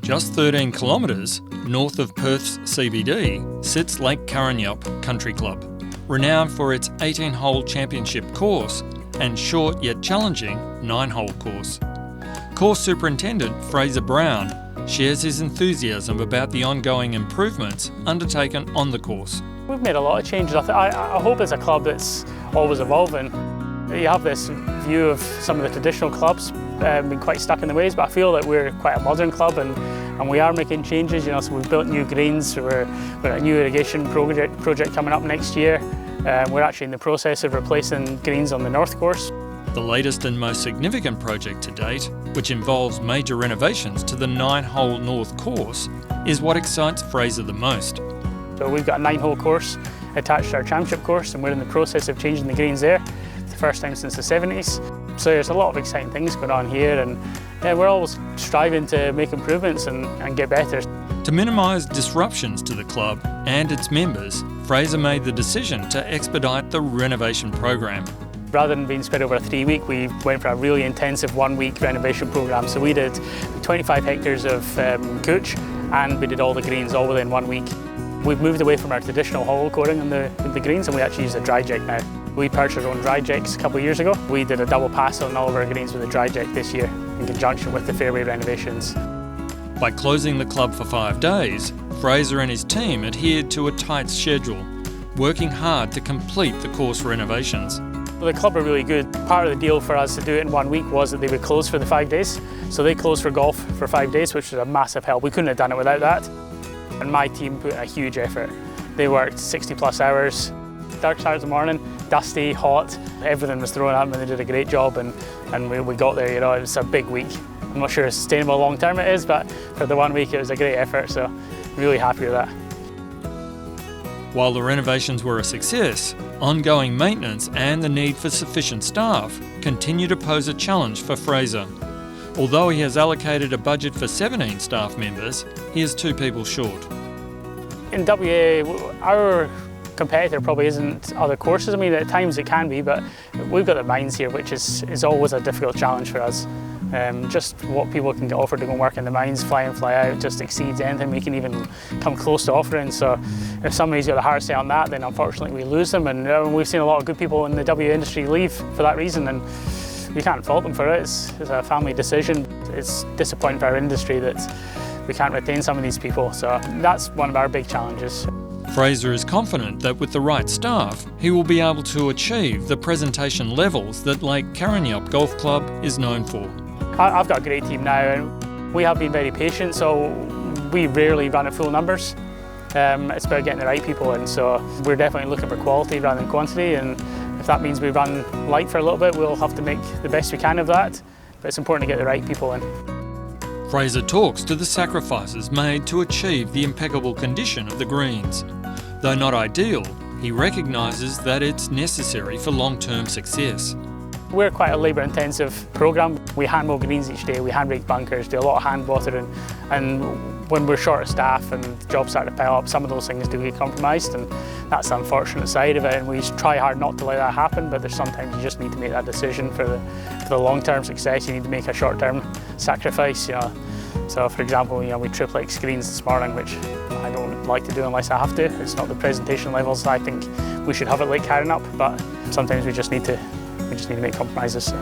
Just 13 kilometres north of Perth's CBD sits Lake Karrinyup Country Club, renowned for its 18-hole championship course and short yet challenging 9-hole course. Course Superintendent Fraser Brown shares his enthusiasm about the ongoing improvements undertaken on the course. We've made a lot of changes. I hope it's a club that's always evolving. You have this view of some of the traditional clubs being quite stuck in the ways, but I feel that we're quite a modern club and we are making changes. You know, so we've built new greens, we've got a new irrigation project coming up next year. We're actually in the process of replacing greens on the North Course. The latest and most significant project to date, which involves major renovations to the 9-hole North Course, is what excites Fraser the most. So we've got a 9-hole course attached to our championship course, and we're in the process of changing the greens there. It's the first time since the 70s. So there's a lot of exciting things going on here, and we're always striving to make improvements and get better. To minimise disruptions to the club and its members, Fraser made the decision to expedite the renovation program. Rather than being spread over a 3-week, we went for a really intensive 1-week renovation program. So we did 25 hectares of couch, and we did all the greens all within 1 week. We've moved away from our traditional hole coating in the greens, and we actually use a dry jet now. We purchased our own dry jets a couple of years ago. We did a double pass on all of our greens with a dry jet this year in conjunction with the fairway renovations. By closing the club for 5 days, Fraser and his team adhered to a tight schedule, working hard to complete the course renovations. The club are really good. Part of the deal for us to do it in 1 week was that they would close for the 5 days. So they closed for golf for 5 days, which was a massive help. We couldn't have done it without that. And my team put a huge effort. They worked 60+ hours, dark start of the morning, dusty, hot. Everything was thrown at them and they did a great job, and we got there. You know, it was a big week. I'm not sure how sustainable long term it is, but for the 1 week it was a great effort, so really happy with that. While the renovations were a success, ongoing maintenance and the need for sufficient staff continue to pose a challenge for Fraser. Although he has allocated a budget for 17 staff members, he is 2 people short. In WA, our competitor probably isn't other courses. I mean, at times it can be, but we've got the mines here, which is always a difficult challenge for us. Just what people can get offered to go and work in the mines, fly in, fly out, just exceeds anything we can even come close to offering. So if somebody's got a hard say on that, then unfortunately we lose them. And we've seen a lot of good people in the WA industry leave for that reason, and we can't fault them for it. It's a family decision. It's disappointing for our industry that we can't retain some of these people. So that's one of our big challenges. Fraser is confident that with the right staff, he will be able to achieve the presentation levels that Lake Karrinyup Golf Club is known for. I've got a great team now, and we have been very patient, so we rarely run at full numbers. It's about getting the right people in, so we're definitely looking for quality rather than quantity, and if that means we run light for a little bit, we'll have to make the best we can of that, but it's important to get the right people in. Fraser talks to the sacrifices made to achieve the impeccable condition of the greens. Though not ideal, he recognises that it's necessary for long-term success. We're quite a labour-intensive programme. We hand mow greens each day, we hand rake bunkers, do a lot of hand watering, and when we're short of staff and jobs start to pile up, some of those things do get compromised, and that's the unfortunate side of it, and we try hard not to let that happen, but there's sometimes you just need to make that decision for the long-term success. You need to make a short-term sacrifice, you know. So for example, you know, we triplex greens this morning, which I don't like to do unless I have to. It's not the presentation levels I think we should have at Lake Karrinyup, but sometimes we just need to make compromises.